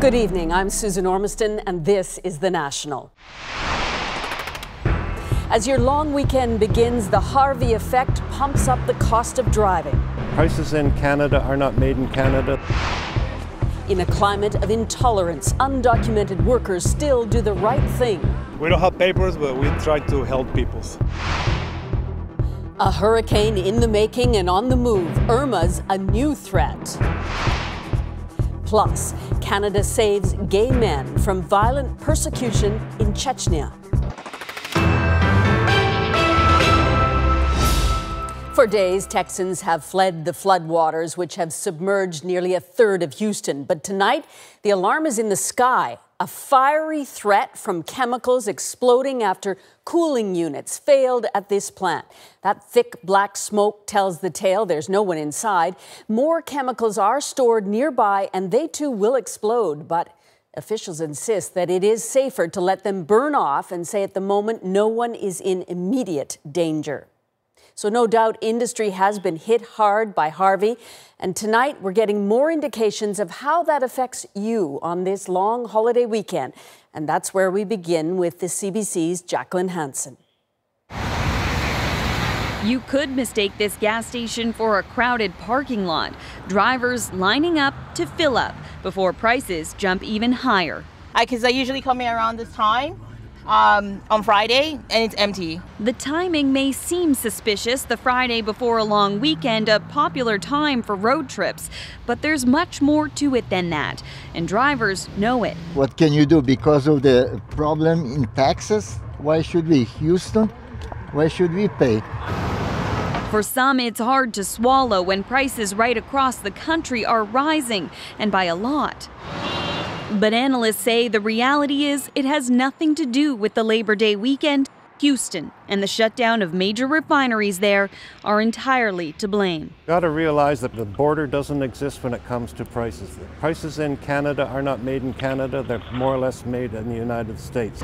Good evening, I'm Susan Ormiston, and this is The National. As your long weekend begins, the Harvey effect pumps up the cost of driving. Prices in Canada are not made in Canada. In a climate of intolerance, undocumented workers still do the right thing. We don't have papers, but we try to help people. A hurricane in the making and on the move, Irma's a new threat. Plus, Canada saves gay men from violent persecution in Chechnya. For days, Texans have fled the floodwaters, which have submerged nearly a third of Houston. But tonight, the alarm is in the sky. A fiery threat from chemicals exploding after cooling units failed at this plant. That thick black smoke tells the tale. There's no one inside. More chemicals are stored nearby, and they too will explode. But officials insist that it is safer to let them burn off and say at the moment no one is in immediate danger. So no doubt industry has been hit hard by Harvey. And tonight we're getting more indications of how that affects you on this long holiday weekend. And that's where we begin with the CBC's Jacqueline Hansen. You could mistake this gas station for a crowded parking lot. Drivers lining up to fill up before prices jump even higher. Because I usually come in around this time. On Friday, and it's empty. The timing may seem suspicious, the Friday before a long weekend, a popular time for road trips. But there's much more to it than that, and drivers know it. What can you do because of the problem in Texas? Why should we? Houston? Why should we pay? For some, it's hard to swallow when prices right across the country are rising, and by a lot. But analysts say the reality is it has nothing to do with the Labor Day weekend. Houston and the shutdown of major refineries there are entirely to blame. You've got to realize that the border doesn't exist when it comes to prices. Prices in Canada are not made in Canada. They're more or less made in the United States.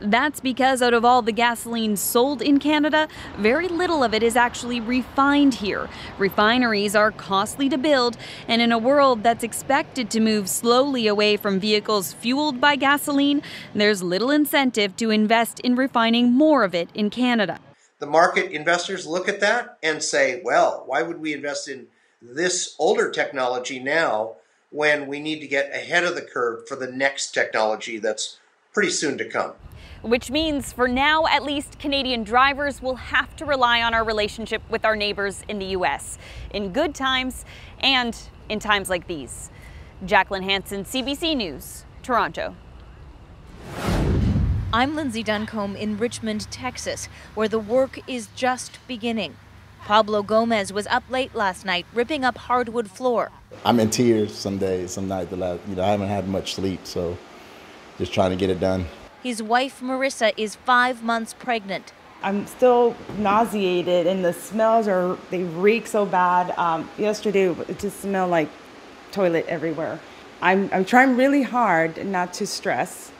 That's because out of all the gasoline sold in Canada, very little of it is actually refined here. Refineries are costly to build, and in a world that's expected to move slowly away from vehicles fueled by gasoline, there's little incentive to invest in refining more of it in Canada. The market investors look at that and say, well, why would we invest in this older technology now when we need to get ahead of the curve for the next technology that's pretty soon to come? Which means, for now at least, Canadian drivers will have to rely on our relationship with our neighbors in the U.S. in good times and in times like these. Jacqueline Hansen, CBC News, Toronto. I'm Lindsay Duncombe in Richmond, Texas, where the work is just beginning. Pablo Gomez was up late last night, ripping up hardwood floor. I'm in tears some days, some nights. I haven't had much sleep, so just trying to get it done. His wife, Marissa, is 5 months pregnant. I'm still nauseated, and the smells they reek so bad. Yesterday, it just smelled like toilet everywhere. I'm trying really hard not to stress,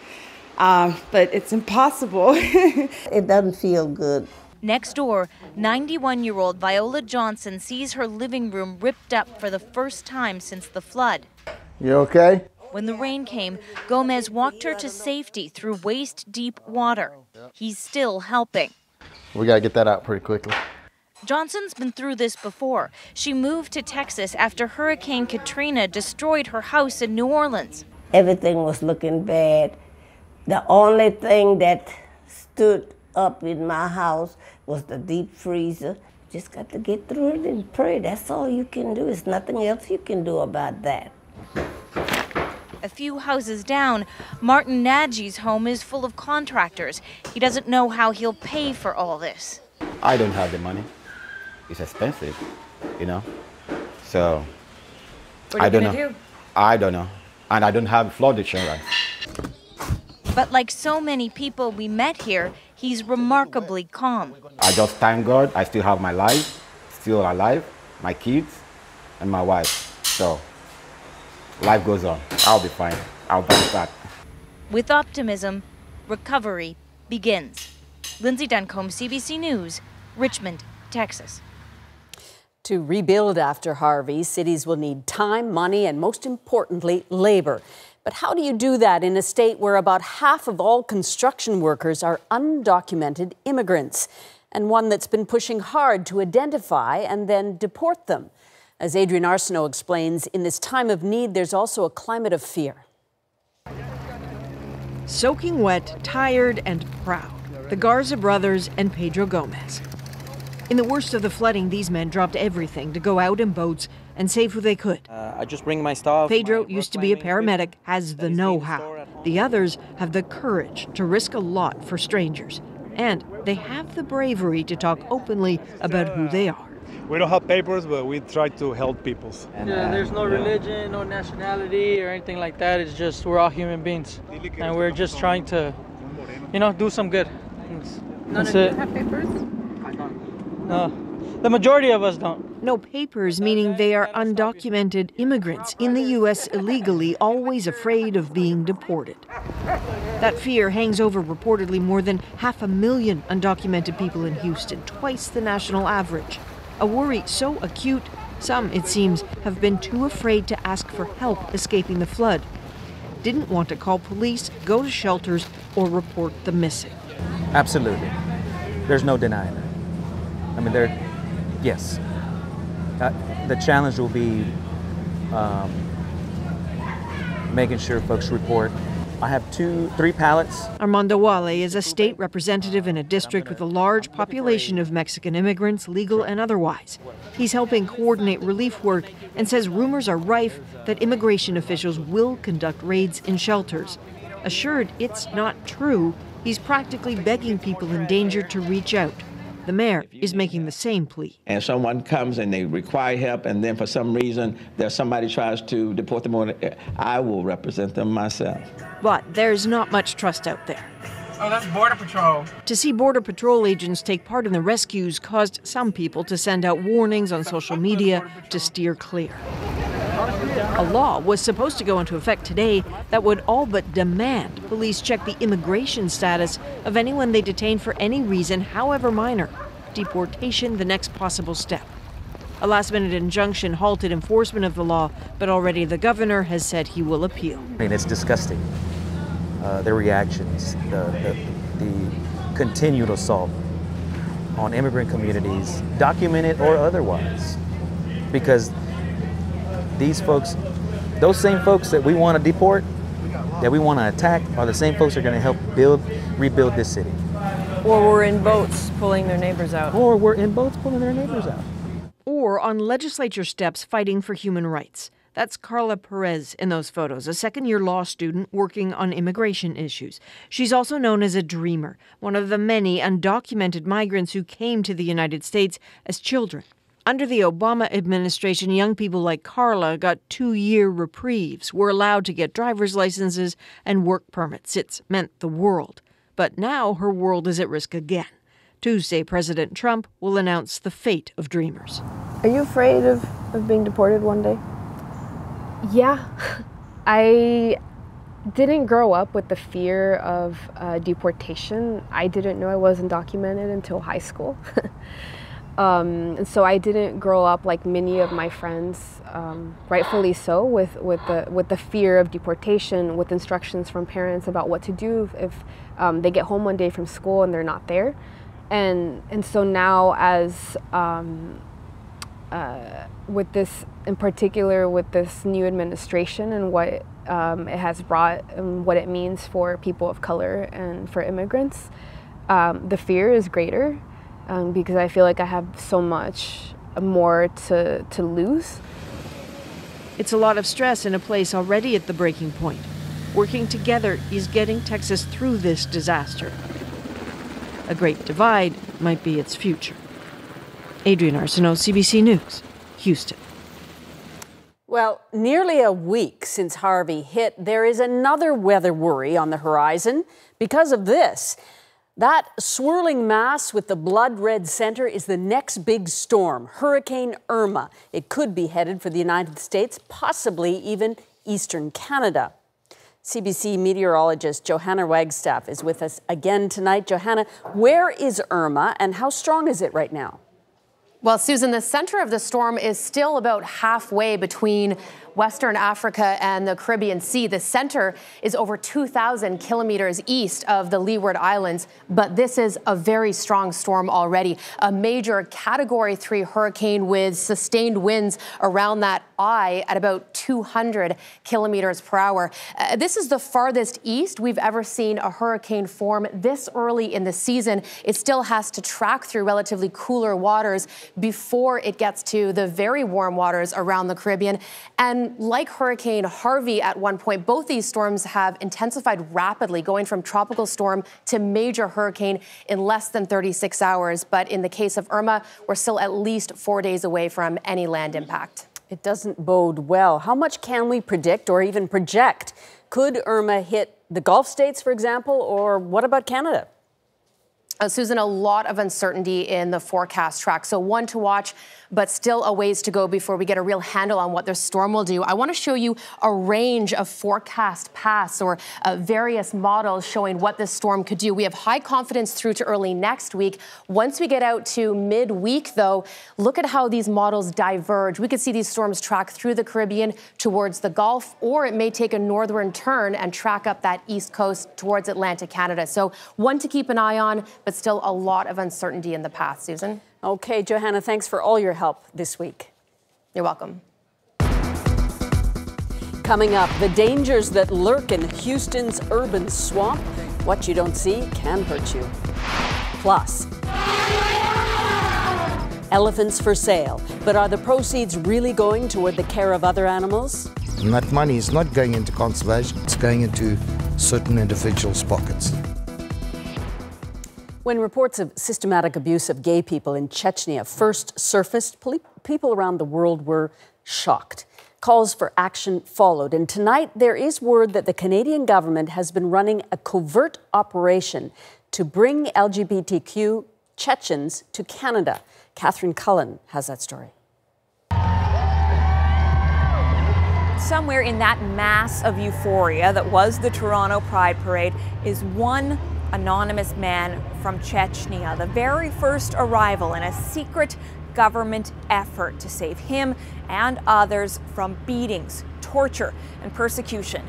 but it's impossible. It doesn't feel good. Next door, 91-year-old Viola Johnson sees her living room ripped up for the first time since the flood. You okay? When the rain came, Gomez walked her to safety through waist-deep water. He's still helping. We got to get that out pretty quickly. Johnson's been through this before. She moved to Texas after Hurricane Katrina destroyed her house in New Orleans. Everything was looking bad. The only thing that stood up in my house was the deep freezer. Just got to get through it and pray. That's all you can do. There's nothing else you can do about that. A few houses down, Martin Naji's home is full of contractors. He doesn't know how he'll pay for all this. I don't have the money. It's expensive, you know. So I don't know. I don't know. And I don't have flood insurance. But like so many people we met here, he's remarkably calm. I just thank God I still have my life, still alive, my kids, and my wife. So life goes on. I'll be fine. I'll bounce back. With optimism, recovery begins. Lindsay Duncombe, CBC News, Richmond, Texas. To rebuild after Harvey, cities will need time, money, and most importantly, labor. But how do you do that in a state where about half of all construction workers are undocumented immigrants, and one that's been pushing hard to identify and then deport them? As Adrian Arsenault explains, in this time of need, there's also a climate of fear. Soaking wet, tired, and proud, the Garza brothers and Pedro Gomez. In the worst of the flooding, these men dropped everything to go out in boats and save who they could. I just bring my stuff. Pedro used to be a paramedic, has the know-how. The others have the courage to risk a lot for strangers. And they have the bravery to talk openly about who they are. We don't have papers, but we try to help people. Yeah, there's no religion, no nationality or anything like that. It's just we're all human beings. And we're just trying to, do some good. None of you have papers? No, the majority of us don't. No papers, meaning they are undocumented immigrants in the U.S. illegally, always afraid of being deported. That fear hangs over reportedly more than 500,000 undocumented people in Houston, twice the national average. A worry so acute, some, it seems, have been too afraid to ask for help escaping the flood. Didn't want to call police, go to shelters, or report the missing. Absolutely. There's no denying that. I mean, yes. The challenge will be making sure folks report. I have 3 pallets. Armando Wale is a state representative in a district with a large population of Mexican immigrants, legal and otherwise. He's helping coordinate relief work and says rumors are rife that immigration officials will conduct raids in shelters. Assured it's not true, he's practically begging people in danger to reach out. The mayor is making the same plea. And someone comes and they require help, and then for some reason there's somebody tries to deport them, I will represent them myself. But there's not much trust out there. Oh, that's Border Patrol. To see Border Patrol agents take part in the rescues caused some people to send out warnings on social media to steer clear. A law was supposed to go into effect today that would all but demand police check the immigration status of anyone they detain for any reason, however minor. Deportation, the next possible step. A last-minute injunction halted enforcement of the law, but already the governor has said he will appeal. I mean, it's disgusting. The reactions, the continued assault on immigrant communities, documented or otherwise. Because these folks, those same folks that we want to deport, that we want to attack, are the same folks that are going to help rebuild this city. Or we're in boats pulling their neighbors out. Or we're in boats pulling their neighbors out. Or on legislature steps fighting for human rights. That's Carla Perez in those photos, a second-year law student working on immigration issues. She's also known as a dreamer, one of the many undocumented migrants who came to the United States as children. Under the Obama administration, young people like Carla got 2-year reprieves, were allowed to get driver's licenses and work permits. It's meant the world. But now her world is at risk again. Tuesday, President Trump will announce the fate of dreamers. Are you afraid of being deported one day? Yeah. I didn't grow up with the fear of deportation. I didn't know I was undocumented until high school. And so I didn't grow up like many of my friends, rightfully so, with the fear of deportation, with instructions from parents about what to do if they get home one day from school and they're not there. And so now, as with this, in particular with this new administration and what it has brought and what it means for people of color and for immigrants, the fear is greater. Because I feel like I have so much more to lose. It's a lot of stress in a place already at the breaking point. Working together is getting Texas through this disaster. A great divide might be its future. Adrian Arsenault, CBC News, Houston. Well, nearly a week since Harvey hit, there is another weather worry on the horizon because of this. That swirling mass with the blood-red center is the next big storm, Hurricane Irma. It could be headed for the United States, possibly even eastern Canada. CBC meteorologist Johanna Wagstaff is with us again tonight. Johanna, where is Irma and how strong is it right now? Well, Susan, the center of the storm is still about halfway between Western Africa and the Caribbean Sea. The center is over 2,000 kilometers east of the Leeward Islands, but this is a very strong storm already. A major Category 3 hurricane with sustained winds around that eye at about 200 kilometers per hour. This is the farthest east we've ever seen a hurricane form this early in the season. It still has to track through relatively cooler waters before it gets to the very warm waters around the Caribbean. And like Hurricane Harvey at one point, both these storms have intensified rapidly, going from tropical storm to major hurricane in less than 36 hours. But in the case of Irma, we're still at least 4 days away from any land impact. It doesn't bode well. How much can we predict or even project? Could Irma hit the Gulf states, for example, or what about Canada? Susan, a lot of uncertainty in the forecast track. So one to watch, but still a ways to go before we get a real handle on what the storm will do. I want to show you a range of forecast paths or various models showing what this storm could do. We have high confidence through to early next week. Once we get out to midweek, though, look at how these models diverge. We could see these storms track through the Caribbean towards the Gulf, or it may take a northern turn and track up that east coast towards Atlantic Canada. So one to keep an eye on, but still a lot of uncertainty in the path. Susan? Okay, Johanna, thanks for all your help this week. You're welcome. Coming up, the dangers that lurk in Houston's urban swamp. What you don't see can hurt you. Plus, elephants for sale. But are the proceeds really going toward the care of other animals? And that money is not going into conservation, it's going into certain individuals' pockets. When reports of systematic abuse of gay people in Chechnya first surfaced, people around the world were shocked. Calls for action followed. And tonight, there is word that the Canadian government has been running a covert operation to bring LGBTQ Chechens to Canada. Catherine Cullen has that story. Somewhere in that mass of euphoria that was the Toronto Pride Parade is one anonymous man from Chechnya, the very first arrival in a secret government effort to save him and others from beatings, torture, and persecution.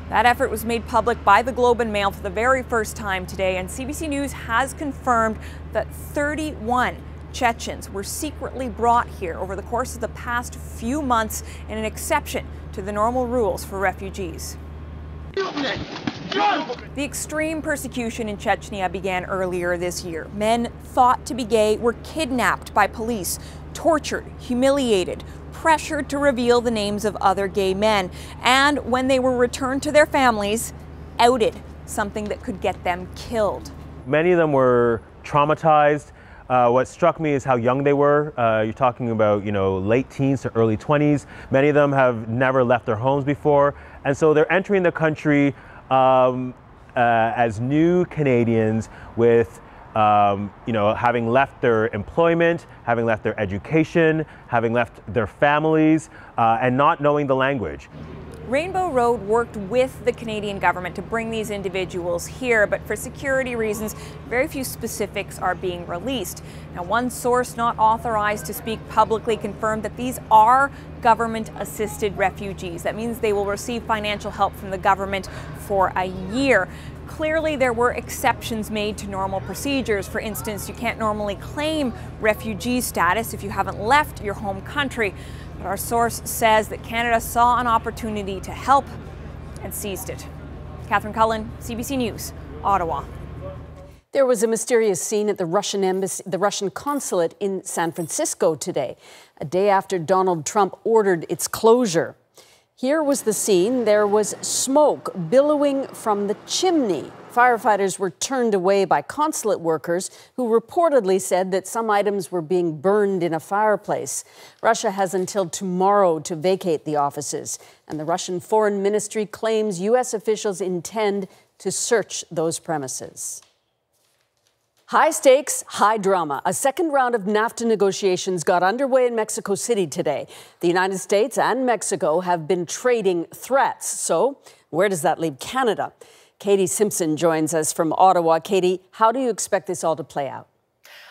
That effort was made public by the Globe and Mail for the very first time today, and CBC News has confirmed that 31 Chechens were secretly brought here over the course of the past few months in an exception to the normal rules for refugees. The extreme persecution in Chechnya began earlier this year. Men thought to be gay were kidnapped by police, tortured, humiliated, pressured to reveal the names of other gay men, and when they were returned to their families, outed, something that could get them killed. Many of them were traumatized. What struck me is how young they were. You're talking about, late teens to early 20s. Many of them have never left their homes before. And so they're entering the country as new Canadians with, having left their employment, having left their education, having left their families, and not knowing the language. Rainbow Road worked with the Canadian government to bring these individuals here, but for security reasons, very few specifics are being released. Now, one source not authorized to speak publicly confirmed that these are government-assisted refugees. That means they will receive financial help from the government for a year. Clearly, there were exceptions made to normal procedures. For instance, you can't normally claim refugee status if you haven't left your home country. But our source says that Canada saw an opportunity to help and seized it. Catherine Cullen, CBC News, Ottawa. There was a mysterious scene at the Russian embassy, the Russian consulate in San Francisco today, a day after Donald Trump ordered its closure. Here was the scene. There was smoke billowing from the chimney. Firefighters were turned away by consulate workers who reportedly said that some items were being burned in a fireplace. Russia has until tomorrow to vacate the offices, and the Russian Foreign Ministry claims U.S. officials intend to search those premises. High stakes, high drama. A second round of NAFTA negotiations got underway in Mexico City today. The United States and Mexico have been trading threats. So where does that leave Canada? Katie Simpson joins us from Ottawa. Katie, how do you expect this all to play out?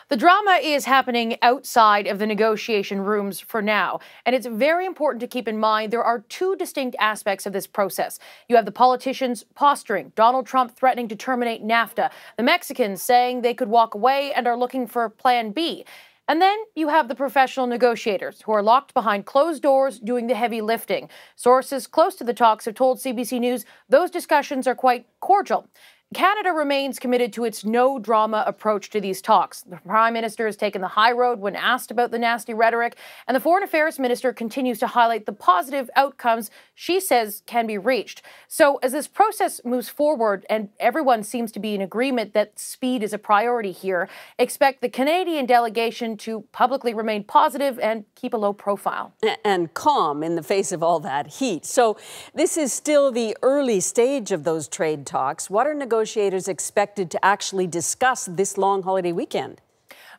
The drama is happening outside of the negotiation rooms for now, and it's very important to keep in mind there are two distinct aspects of this process. You have the politicians posturing, Donald Trump threatening to terminate NAFTA, the Mexicans saying they could walk away and are looking for Plan B. And then you have the professional negotiators who are locked behind closed doors doing the heavy lifting. Sources close to the talks have told CBC News those discussions are quite cordial. Canada remains committed to its no-drama approach to these talks. The Prime Minister has taken the high road when asked about the nasty rhetoric, and the Foreign Affairs Minister continues to highlight the positive outcomes she says can be reached. So as this process moves forward and everyone seems to be in agreement that speed is a priority here, expect the Canadian delegation to publicly remain positive and keep a low profile. And calm in the face of all that heat. So this is still the early stage of those trade talks. What are negotiators expected to actually discuss this long holiday weekend?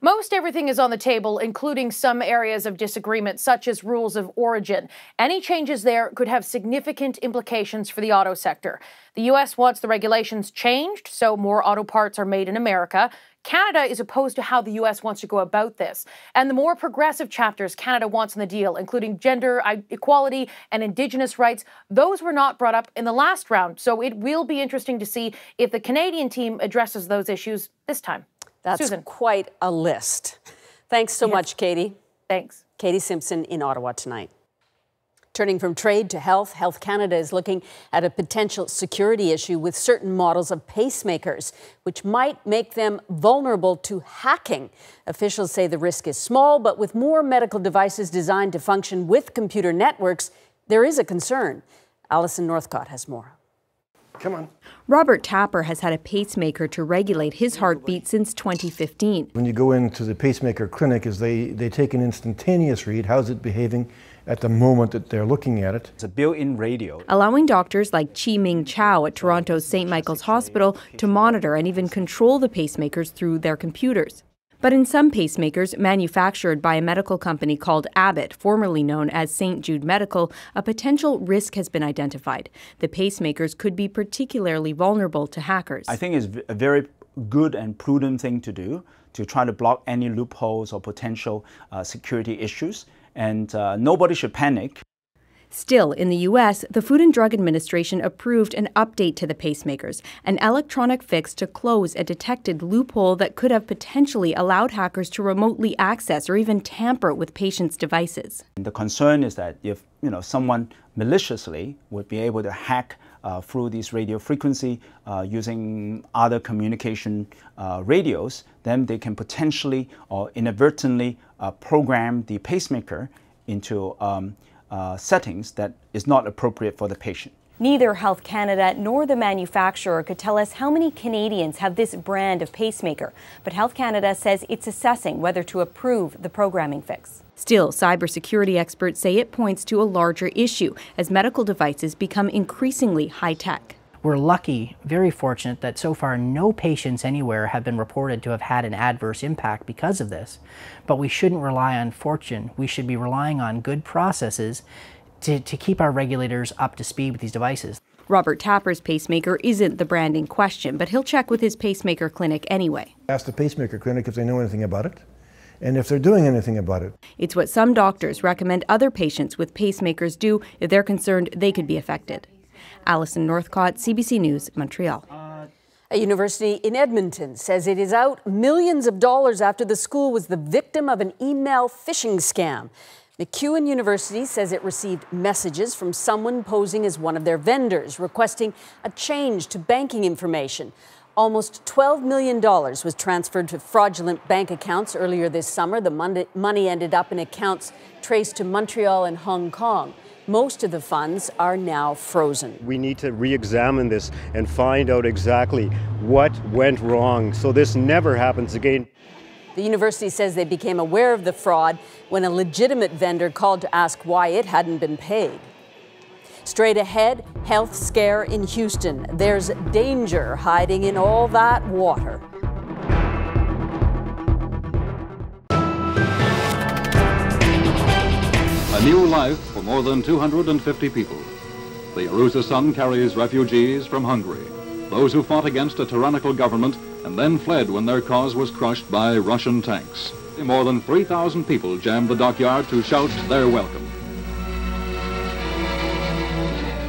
Most everything is on the table, including some areas of disagreement, such as rules of origin. Any changes there could have significant implications for the auto sector. The U.S. wants the regulations changed, so more auto parts are made in America. Canada is opposed to how the U.S. wants to go about this. And the more progressive chapters Canada wants in the deal, including gender equality and Indigenous rights, those were not brought up in the last round. So it will be interesting to see if the Canadian team addresses those issues this time. That's Susan. Quite a list. Thanks so much, Katie. Thanks. Katie Simpson in Ottawa tonight. Turning from trade to health, Health Canada is looking at a potential security issue with certain models of pacemakers, which might make them vulnerable to hacking. Officials say the risk is small, but with more medical devices designed to function with computer networks, there is a concern. Alison Northcott has more. Come on. Robert Tapper has had a pacemaker to regulate his heartbeat since 2015. When you go into the pacemaker clinic, they take an instantaneous read. How's it behaving at the moment that they're looking at it? It's a built-in radio, allowing doctors like Chi Ming Chow at Toronto's St. Michael's Hospital to monitor and even control the pacemakers through their computers. But in some pacemakers manufactured by a medical company called Abbott, formerly known as St. Jude Medical, a potential risk has been identified. The pacemakers could be particularly vulnerable to hackers. I think it's a very good and prudent thing to do to try to block any loopholes or potential security issues. And nobody should panic. Still, in the U.S., the Food and Drug Administration approved an update to the pacemakers, an electronic fix to close a detected loophole that could have potentially allowed hackers to remotely access or even tamper with patients' devices. The concern is that if someone maliciously would be able to hack through these radio frequency using other communication radios, then they can potentially or inadvertently program the pacemaker into settings that is not appropriate for the patient. Neither Health Canada nor the manufacturer could tell us how many Canadians have this brand of pacemaker, but Health Canada says it's assessing whether to approve the programming fix. Still, cybersecurity experts say it points to a larger issue as medical devices become increasingly high-tech. We're lucky, very fortunate, that so far no patients anywhere have been reported to have had an adverse impact because of this. But we shouldn't rely on fortune. We should be relying on good processes to keep our regulators up to speed with these devices. Robert Tapper's pacemaker isn't the brand in question, but he'll check with his pacemaker clinic anyway. Ask the pacemaker clinic if they know anything about it, and if they're doing anything about it. It's what some doctors recommend other patients with pacemakers do if they're concerned they could be affected. Alison Northcott, CBC News, Montreal. A university in Edmonton says it is out millions of dollars after the school was the victim of an email phishing scam. MacEwan University says it received messages from someone posing as one of their vendors, requesting a change to banking information. Almost $12 million was transferred to fraudulent bank accounts earlier this summer. The money ended up in accounts traced to Montreal and Hong Kong. Most of the funds are now frozen. We need to re-examine this and find out exactly what went wrong so this never happens again. The university says they became aware of the fraud when a legitimate vendor called to ask why it hadn't been paid. Straight ahead, health scare in Houston. There's danger hiding in all that water. A new life for more than 250 people. The Arusa Sun carries refugees from Hungary, those who fought against a tyrannical government and then fled when their cause was crushed by Russian tanks. More than 3,000 people jammed the dockyard to shout their welcome.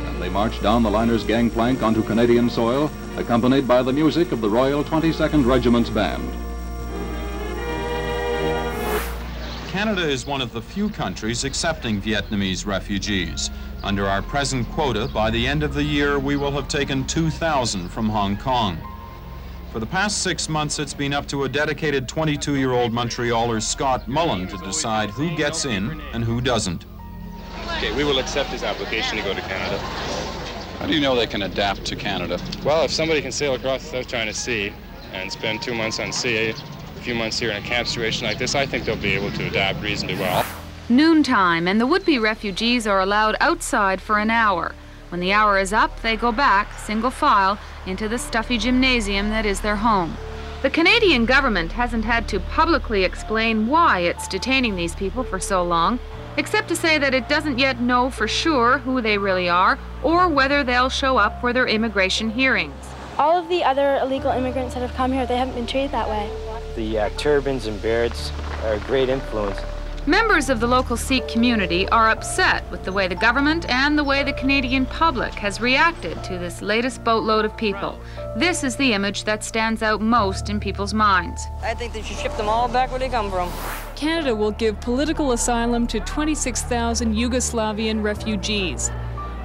And they marched down the liner's gangplank onto Canadian soil, accompanied by the music of the Royal 22nd Regiment's band. Canada is one of the few countries accepting Vietnamese refugees. Under our present quota, by the end of the year, we will have taken 2,000 from Hong Kong. For the past 6 months, it's been up to a dedicated 22-year-old Montrealer, Scott Mullen, to decide who gets in and who doesn't. Okay, we will accept his application to go to Canada. How do you know they can adapt to Canada? Well, if somebody can sail across the South China Sea and spend 2 months on sea, a few months here in a camp situation like this, I think they'll be able to adapt reasonably well. Noontime, and the would-be refugees are allowed outside for an hour. When the hour is up, they go back, single file, into the stuffy gymnasium that is their home. The Canadian government hasn't had to publicly explain why it's detaining these people for so long, except to say that it doesn't yet know for sure who they really are or whether they'll show up for their immigration hearings. All of the other illegal immigrants that have come here, they haven't been treated that way. The turbans and beards are a great influence. Members of the local Sikh community are upset with the way the government and the way the Canadian public has reacted to this latest boatload of people. This is the image that stands out most in people's minds. I think they should ship them all back where they come from. Canada will give political asylum to 26,000 Yugoslavian refugees.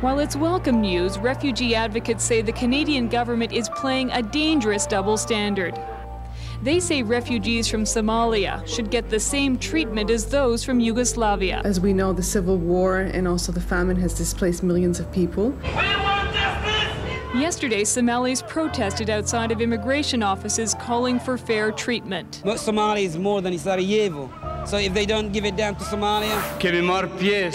While it's welcome news, refugee advocates say the Canadian government is playing a dangerous double standard. They say refugees from Somalia should get the same treatment as those from Yugoslavia. As we know, the civil war and also the famine has displaced millions of people. Yesterday, Somalis protested outside of immigration offices calling for fair treatment. But Somalia is more than Sarajevo. So if they don't give it down to Somalia...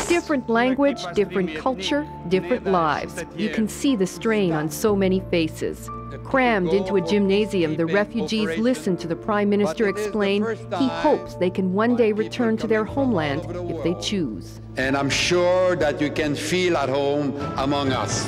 Different language, different culture, different lives. You can see the strain on so many faces. Crammed into a gymnasium, the refugees listen to the Prime Minister explain he hopes they can one day return to their homeland if they choose. And I'm sure that you can feel at home among us.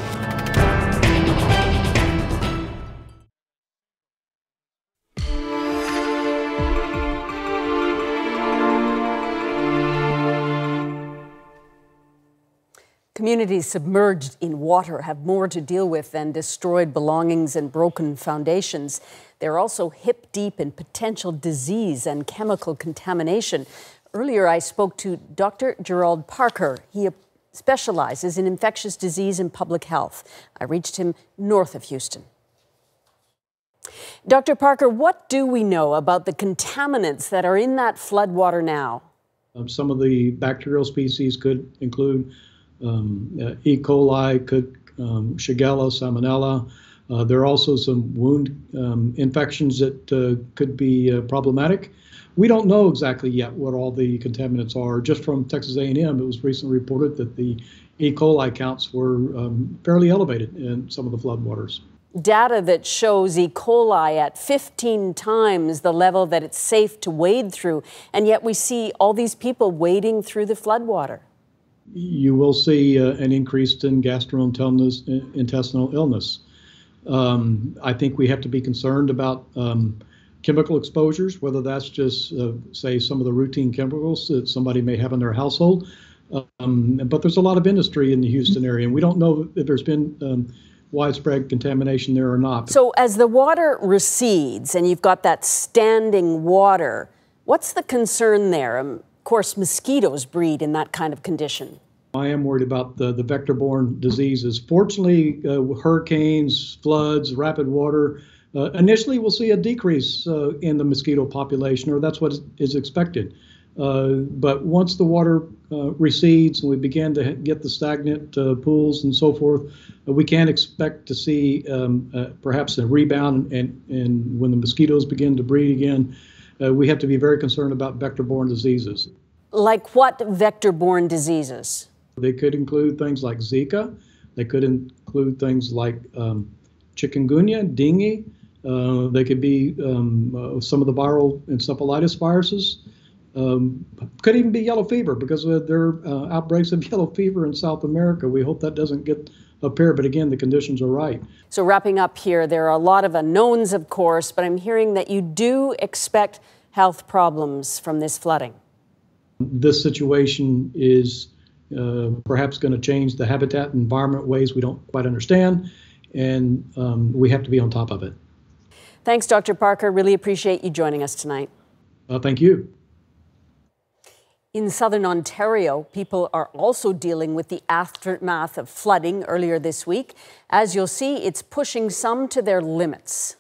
Communities submerged in water have more to deal with than destroyed belongings and broken foundations. They're also hip-deep in potential disease and chemical contamination. Earlier, I spoke to Dr. Gerald Parker. He specializes in infectious disease and public health. I reached him north of Houston. Dr. Parker, what do we know about the contaminants that are in that floodwater now? Some of the bacterial species could include E. coli, Shigella, Salmonella. There are also some wound infections that could be problematic. We don't know exactly yet what all the contaminants are. Just from Texas A&M, it was recently reported that the E. coli counts were fairly elevated in some of the floodwaters. Data that shows E. coli at 15 times the level that it's safe to wade through, and yet we see all these people wading through the floodwater. You will see an increase in gastrointestinal illness. I think we have to be concerned about chemical exposures, whether that's just, say, some of the routine chemicals that somebody may have in their household. But there's a lot of industry in the Houston area, and we don't know if there's been widespread contamination there or not. So as the water recedes and you've got that standing water, what's the concern there? Of course, mosquitoes breed in that kind of condition. I am worried about the vector-borne diseases. Fortunately, hurricanes, floods, rapid water, initially we'll see a decrease in the mosquito population, or that's what is expected. But once the water recedes and we begin to get the stagnant pools and so forth, we can expect to see perhaps a rebound, and when the mosquitoes begin to breed again, we have to be very concerned about vector-borne diseases. Like what vector-borne diseases? They could include things like Zika. They could include things like chikungunya, dengue. They could be some of the viral encephalitis viruses. Could even be yellow fever, because there are outbreaks of yellow fever in South America. We hope that doesn't get appear. But again, the conditions are right. So wrapping up here, there are a lot of unknowns, of course, but I'm hearing that you do expect health problems from this flooding. This situation is perhaps going to change the habitat and environment ways we don't quite understand, and we have to be on top of it. Thanks, Dr. Parker. Really appreciate you joining us tonight. Thank you. In southern Ontario, people are also dealing with the aftermath of flooding earlier this week. As you'll see, it's pushing some to their limits.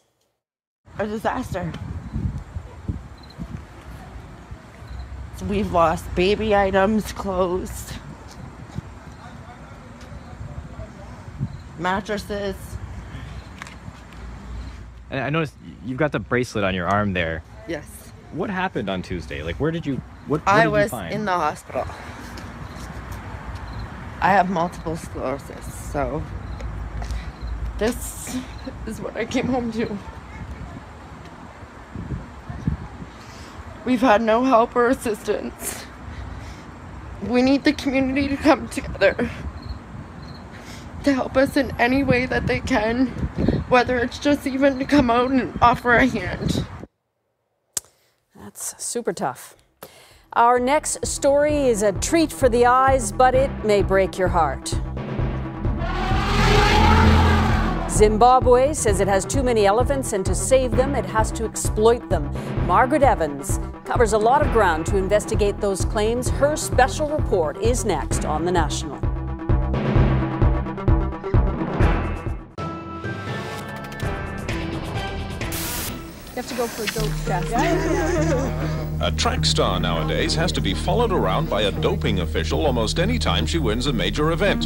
A disaster. We've lost baby items, clothes, mattresses. And I noticed you've got the bracelet on your arm there. Yes. What happened on Tuesday? Like, where did you, what I did you was find? in the hospital. I have multiple sclerosis, so this is what I came home to. We've had no help or assistance. We need the community to come together to help us in any way that they can, whether it's just even to come out and offer a hand. That's super tough. Our next story is a treat for the eyes, but it may break your heart. Zimbabwe says it has too many elephants, and to save them, it has to exploit them. Margaret Evans covers a lot of ground to investigate those claims. Her special report is next on The National. You have to go for a dope test. A track star nowadays has to be followed around by a doping official almost any time she wins a major event.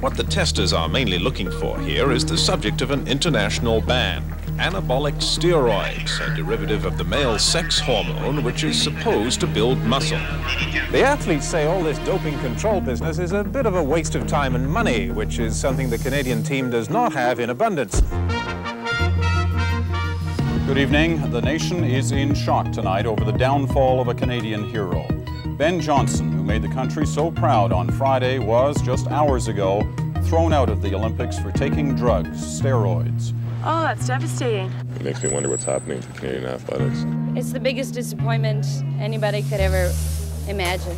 What the testers are mainly looking for here is the subject of an international ban: anabolic steroids, a derivative of the male sex hormone which is supposed to build muscle. The athletes say all this doping control business is a bit of a waste of time and money, which is something the Canadian team does not have in abundance. Good evening. The nation is in shock tonight over the downfall of a Canadian hero. Ben Johnson, who made the country so proud on Friday, was, just hours ago, thrown out of the Olympics for taking drugs, steroids. Oh, that's devastating. It makes me wonder what's happening to Canadian athletics. It's the biggest disappointment anybody could ever imagine.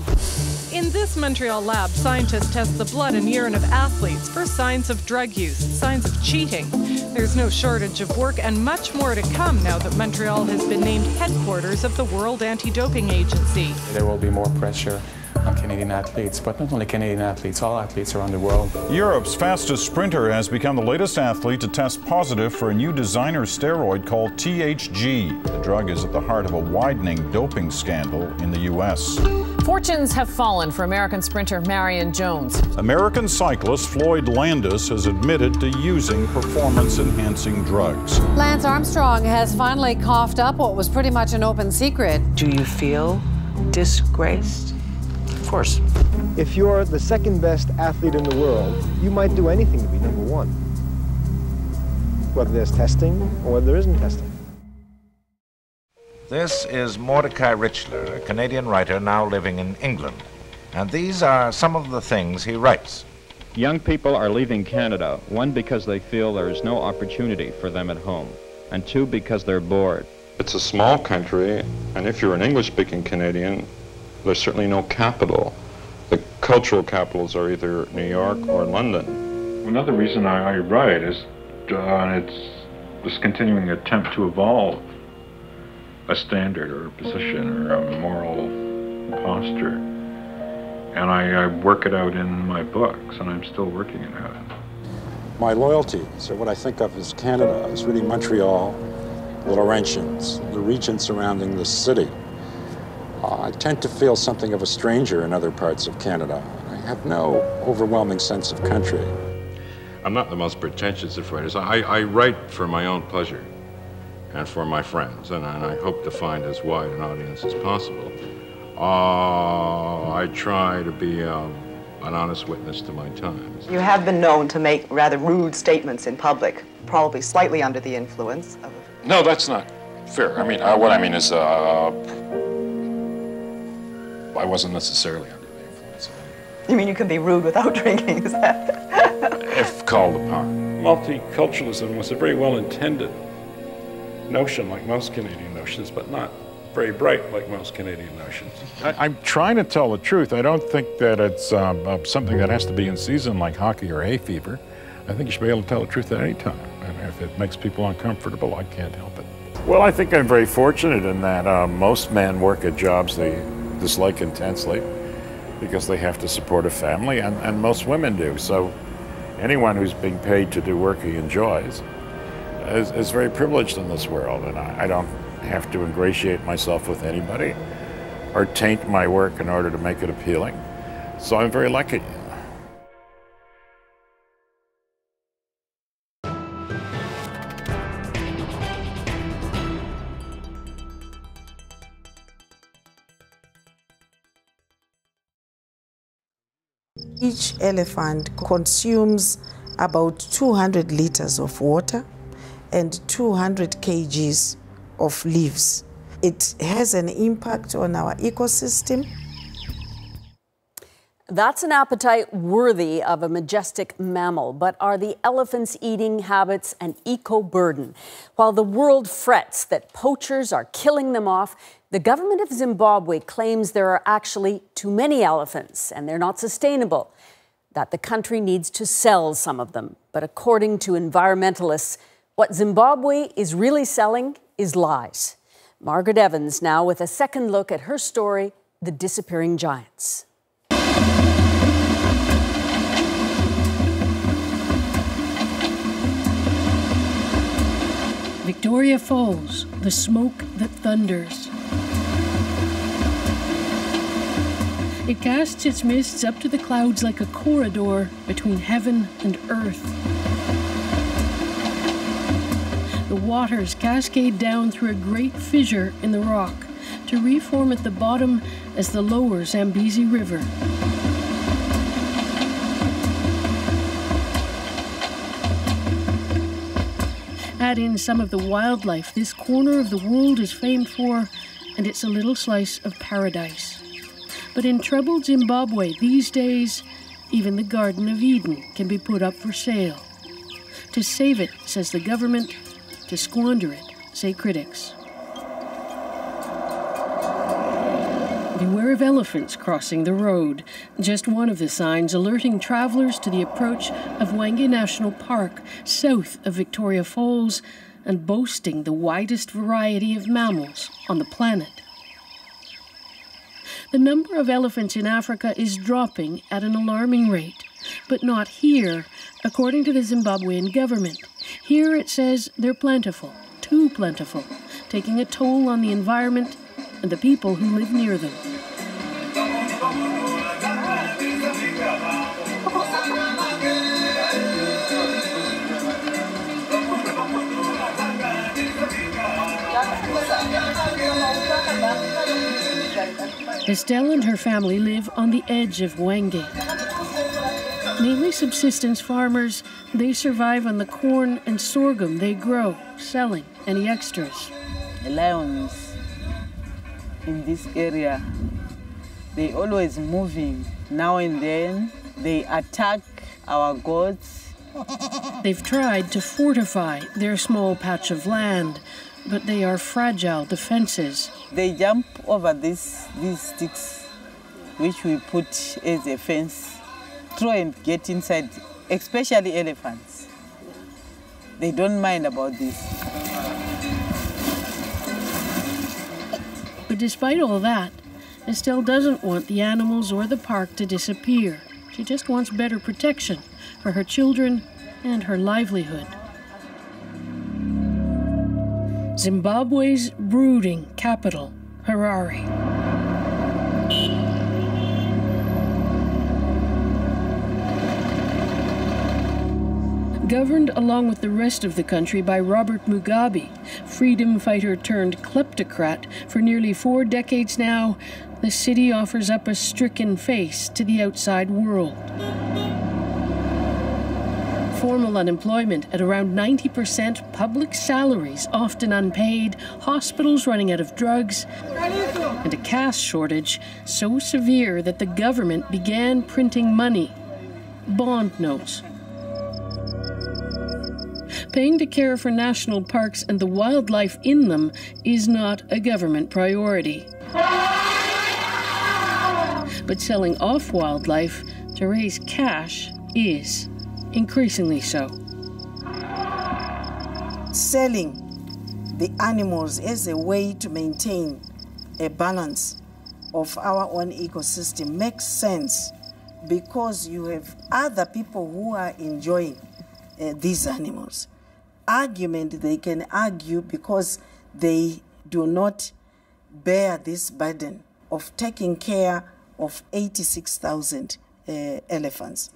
In this Montreal lab, scientists test the blood and urine of athletes for signs of drug use, signs of cheating. There's no shortage of work and much more to come now that Montreal has been named headquarters of the World Anti-Doping Agency. There will be more pressure on Canadian athletes, but not only Canadian athletes, all athletes around the world. Europe's fastest sprinter has become the latest athlete to test positive for a new designer steroid called THG. The drug is at the heart of a widening doping scandal in the U.S. Fortunes have fallen for American sprinter Marion Jones. American cyclist Floyd Landis has admitted to using performance-enhancing drugs. Lance Armstrong has finally coughed up what was pretty much an open secret. Do you feel disgraced? Of course. If you're the second best athlete in the world, you might do anything to be number one, whether there's testing or whether there isn't testing. This is Mordecai Richler, a Canadian writer now living in England, and these are some of the things he writes. Young people are leaving Canada, one, because they feel there is no opportunity for them at home, and two, because they're bored. It's a small country, and if you're an English-speaking Canadian, there's certainly no capital. The cultural capitals are either New York or London. Another reason I write is it's this continuing attempt to evolve a standard or a position or a moral posture. And I work it out in my books, and I'm still working it out. My loyalties, or what I think of as Canada, is really Montreal, the Laurentians, the region surrounding the city. I tend to feel something of a stranger in other parts of Canada. I have no overwhelming sense of country. I'm not the most pretentious of writers. I write for my own pleasure and for my friends, and I hope to find as wide an audience as possible. I try to be an honest witness to my times. You have been known to make rather rude statements in public, probably slightly under the influence of... No, that's not fair. I mean, what I mean is, I wasn't necessarily under the influence. You mean you can be rude without drinking, is that? called upon. Multiculturalism was a very well-intended notion, like most Canadian notions, but not very bright like most Canadian notions. I'm trying to tell the truth. I don't think that it's something that has to be in season like hockey or hay fever. I think you should be able to tell the truth at any time. And if it makes people uncomfortable, I can't help it. Well, I think I'm very fortunate in that most men work at jobs they dislike intensely because they have to support a family, and most women do. So anyone who's being paid to do work he enjoys is very privileged in this world, and I don't have to ingratiate myself with anybody or taint my work in order to make it appealing. So I'm very lucky. Each elephant consumes about 200 liters of water and 200 kgs of leaves. It has an impact on our ecosystem. That's an appetite worthy of a majestic mammal, but are the elephants' eating habits an eco-burden? While the world frets that poachers are killing them off, the government of Zimbabwe claims there are actually too many elephants and they're not sustainable, that the country needs to sell some of them. But according to environmentalists, what Zimbabwe is really selling is lies. Margaret Evans now with a second look at her story, The Disappearing Giants. Victoria Falls, the smoke that thunders. It casts its mists up to the clouds like a corridor between heaven and earth. The waters cascade down through a great fissure in the rock to reform at the bottom as the lower Zambezi River. Add in some of the wildlife this corner of the world is famed for, and it's a little slice of paradise. But in troubled Zimbabwe these days, even the Garden of Eden can be put up for sale. To save it, says the government, to squander it, say critics. Beware of elephants crossing the road, just one of the signs alerting travelers to the approach of Hwange National Park, south of Victoria Falls, and boasting the widest variety of mammals on the planet. The number of elephants in Africa is dropping at an alarming rate, but not here, according to the Zimbabwean government. Here it says they're plentiful, too plentiful, taking a toll on the environment and the people who live near them. Estelle and her family live on the edge of Hwange. Mainly subsistence farmers, they survive on the corn and sorghum they grow, selling any extras. The lions in this area, they always moving. Now and then, they attack our goats. They've tried to fortify their small patch of land, but they are fragile defenses. They jump over these sticks, which we put as a fence, try and get inside, especially elephants. They don't mind about this. But despite all that, Estelle doesn't want the animals or the park to disappear. She just wants better protection for her children and her livelihood. Zimbabwe's brooding capital, Harare. Governed along with the rest of the country by Robert Mugabe, freedom fighter turned kleptocrat for nearly 4 decades now, the city offers up a stricken face to the outside world. Formal unemployment at around 90%, public salaries often unpaid, hospitals running out of drugs, and a cash shortage so severe that the government began printing money, bond notes. Paying to care for national parks and the wildlife in them is not a government priority. But selling off wildlife to raise cash is, increasingly so. Selling the animals as a way to maintain a balance of our own ecosystem makes sense because you have other people who are enjoying these animals. Argument they can argue because they do not bear this burden of taking care of 86,000 elephants.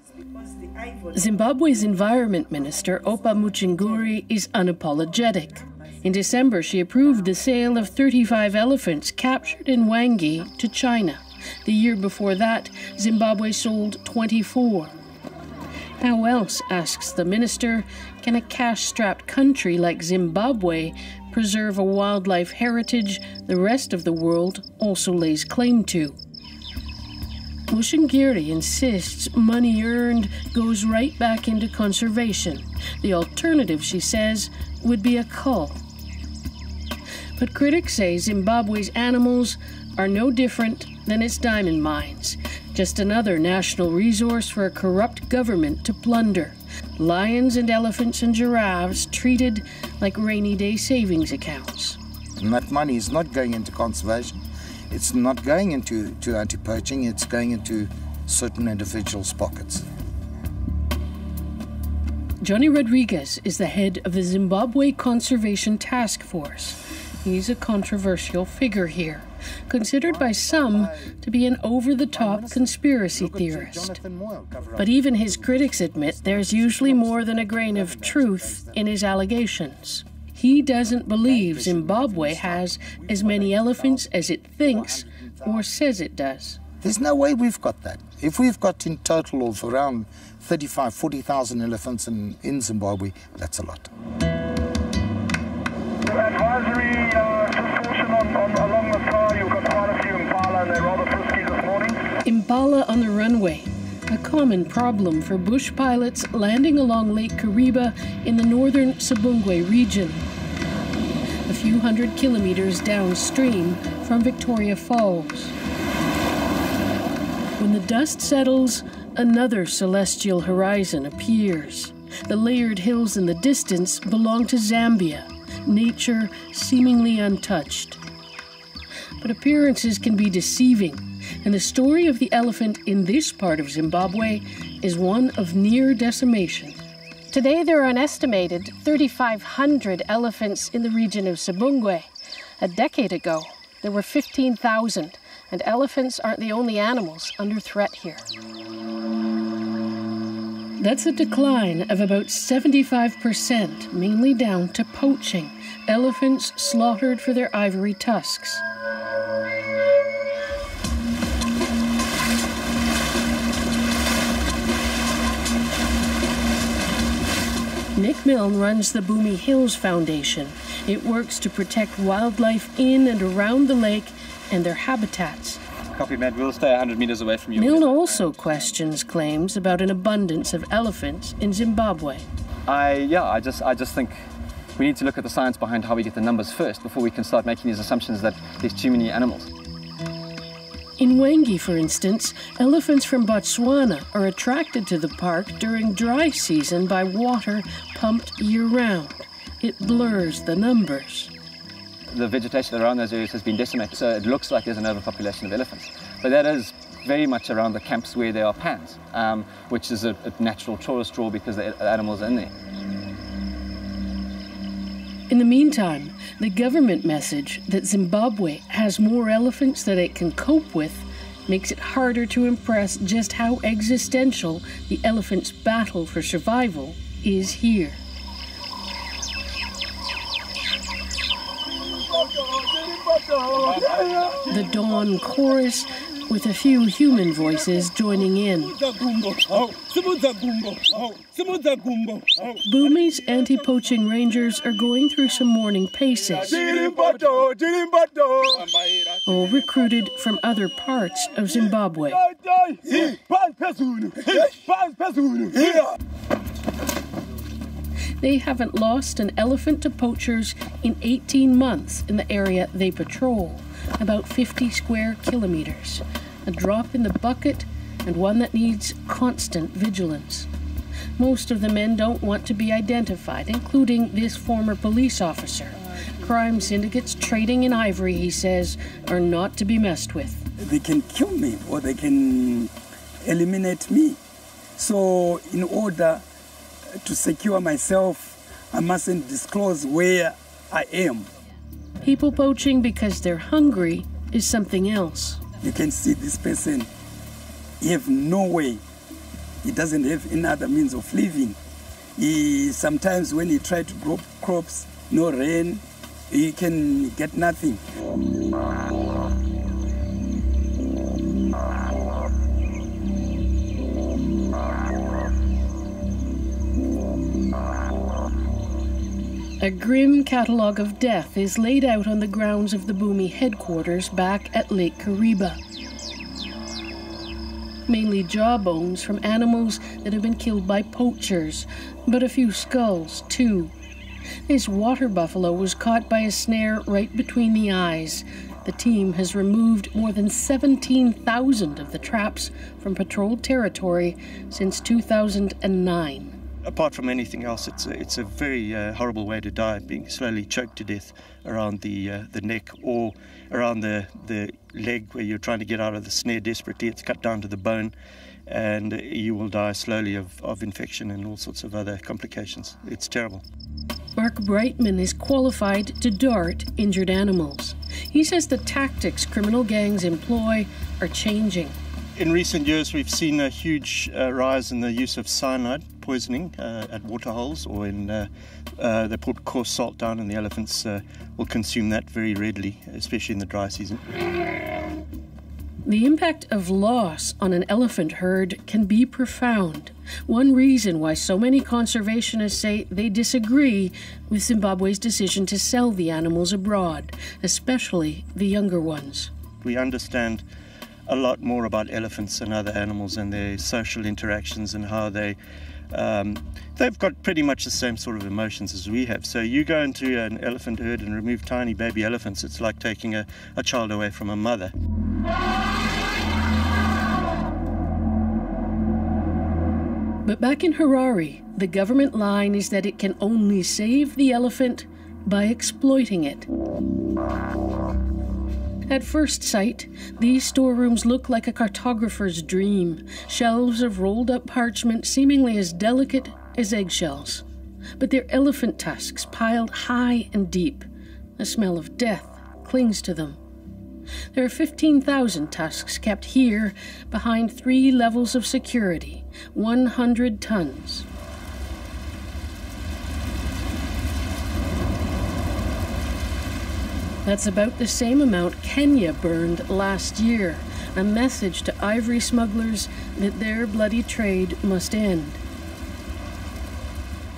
Zimbabwe's Environment Minister, Opa Muchinguri, is unapologetic. In December, she approved the sale of 35 elephants captured in Wangi to China. The year before that, Zimbabwe sold 24. How else, asks the minister, can a cash-strapped country like Zimbabwe preserve a wildlife heritage the rest of the world also lays claim to? Muchinguri insists money earned goes right back into conservation. The alternative, she says, would be a cull. But critics say Zimbabwe's animals are no different than its diamond mines, just another national resource for a corrupt government to plunder. Lions and elephants and giraffes treated like rainy day savings accounts. And that money is not going into conservation. It's not going into anti-poaching, it's going into certain individuals' pockets. Johnny Rodriguez is the head of the Zimbabwe Conservation Task Force. He's a controversial figure here, considered by some to be an over-the-top conspiracy theorist. But even his critics admit there's usually more than a grain of truth in his allegations. He doesn't believe Zimbabwe has as many elephants as it thinks or says it does. There's no way we've got that. If we've got in total of around 35,000, 40,000 elephants in Zimbabwe, that's a lot. Advisory, just caution along the sky. You've got quite a few impala and they're rather frisky this morning. Impala on the runway, a common problem for bush pilots landing along Lake Kariba in the northern Sabungwe region, a few hundred kilometers downstream from Victoria Falls. When the dust settles, another celestial horizon appears. The layered hills in the distance belong to Zambia, nature seemingly untouched. But appearances can be deceiving, and the story of the elephant in this part of Zimbabwe is one of near decimation. Today there are an estimated 3,500 elephants in the region of Sabungwe. A decade ago, there were 15,000, and elephants aren't the only animals under threat here. That's a decline of about 75%, mainly down to poaching, elephants slaughtered for their ivory tusks. Nick Milne runs the Bumi Hills Foundation. It works to protect wildlife in and around the lake and their habitats. Copy, Matt. We'll stay 100 meters away from you. Milne also questions claims about an abundance of elephants in Zimbabwe. I just think we need to look at the science behind how we get the numbers first before we can start making these assumptions that there's too many animals. In Wangi, for instance, elephants from Botswana are attracted to the park during dry season by water pumped year-round. It blurs the numbers. The vegetation around those areas has been decimated, so it looks like there's an overpopulation of elephants. But that is very much around the camps where there are pans, which is a natural tourist draw because the animals are in there. In the meantime, the government message that Zimbabwe has more elephants than it can cope with makes it harder to impress just how existential the elephant's battle for survival is here. The dawn chorus with a few human voices joining in. Bumi's anti-poaching rangers are going through some morning paces, all recruited from other parts of Zimbabwe. They haven't lost an elephant to poachers in 18 months in the area they patrol, about 50 square kilometers. A drop in the bucket and one that needs constant vigilance. Most of the men don't want to be identified, including this former police officer. Crime syndicates trading in ivory, he says, are not to be messed with. They can kill me or they can eliminate me. So in order to secure myself, I mustn't disclose where I am. People poaching because they're hungry is something else. You can see this person, he have no way. He doesn't have any other means of living. Sometimes when he tries to grow crops, no rain, he can get nothing. A grim catalogue of death is laid out on the grounds of the Bumi headquarters back at Lake Kariba. Mainly jawbones from animals that have been killed by poachers, but a few skulls too. This water buffalo was caught by a snare right between the eyes. The team has removed more than 17,000 of the traps from patrolled territory since 2009. Apart from anything else, it's a very horrible way to die, being slowly choked to death around the neck or around the leg where you're trying to get out of the snare desperately. It's cut down to the bone, and you will die slowly of infection and all sorts of other complications. It's terrible. Mark Brightman is qualified to dart injured animals. He says the tactics criminal gangs employ are changing. In recent years, we've seen a huge rise in the use of cyanide poisoning at waterholes, or they put coarse salt down, and the elephants will consume that very readily, especially in the dry season. The impact of loss on an elephant herd can be profound. One reason why so many conservationists say they disagree with Zimbabwe's decision to sell the animals abroad, especially the younger ones. We understand a lot more about elephants and other animals and their social interactions and how they've got pretty much the same sort of emotions as we have. So you go into an elephant herd and remove tiny baby elephants, it's like taking a child away from a mother. But back in Harare, the government line is that it can only save the elephant by exploiting it. At first sight, these storerooms look like a cartographer's dream, shelves of rolled-up parchment seemingly as delicate as eggshells. But they're elephant tusks piled high and deep. The smell of death clings to them. There are 15,000 tusks kept here behind 3 levels of security, 100 tons. That's about the same amount Kenya burned last year, a message to ivory smugglers that their bloody trade must end.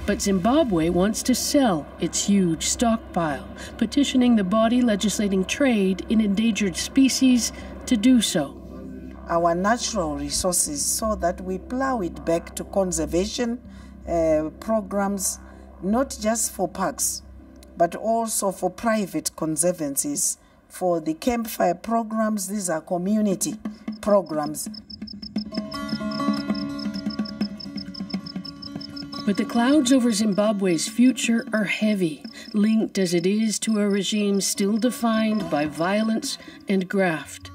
But Zimbabwe wants to sell its huge stockpile, petitioning the body legislating trade in endangered species to do so. Our natural resources, so that we plow it back to conservation programs, not just for parks, but also for private conservancies. For the campfire programs, these are community programs. But the clouds over Zimbabwe's future are heavy, linked as it is to a regime still defined by violence and graft.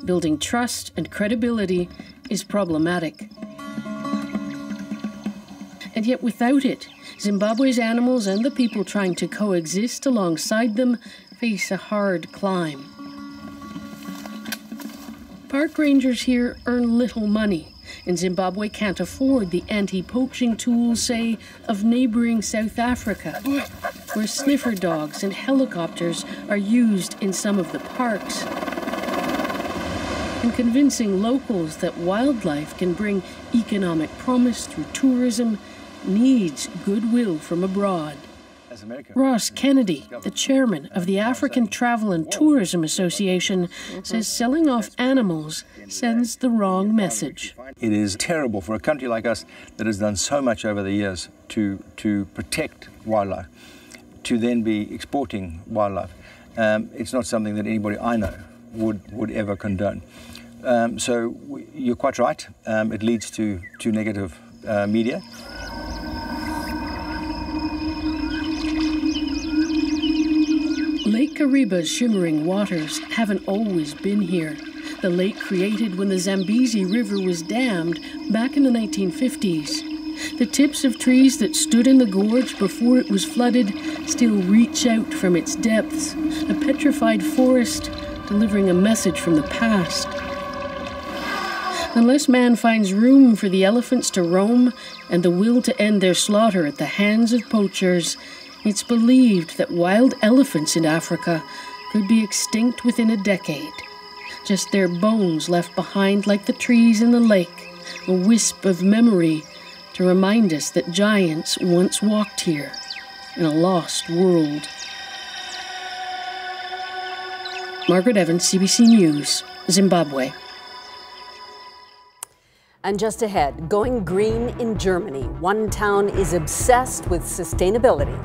Building trust and credibility is problematic. And yet without it, Zimbabwe's animals and the people trying to coexist alongside them face a hard climb. Park rangers here earn little money, and Zimbabwe can't afford the anti-poaching tools, say, of neighboring South Africa, where sniffer dogs and helicopters are used in some of the parks. And convincing locals that wildlife can bring economic promise through tourism needs goodwill from abroad. Ross Kennedy, the chairman of the African Travel and Tourism Association, says selling off animals sends the wrong message. It is terrible for a country like us that has done so much over the years to protect wildlife, to then be exporting wildlife. It's not something that anybody I know would ever condone. So you're quite right. It leads to negative media. Lake Kariba's shimmering waters haven't always been here. The lake created when the Zambezi River was dammed back in the 1950s. The tips of trees that stood in the gorge before it was flooded still reach out from its depths, a petrified forest delivering a message from the past. Unless man finds room for the elephants to roam and the will to end their slaughter at the hands of poachers, it's believed that wild elephants in Africa could be extinct within a decade. Just their bones left behind like the trees in the lake, a wisp of memory to remind us that giants once walked here in a lost world. Margaret Evans, CBC News, Zimbabwe. And just ahead, going green in Germany. One town is obsessed with sustainability.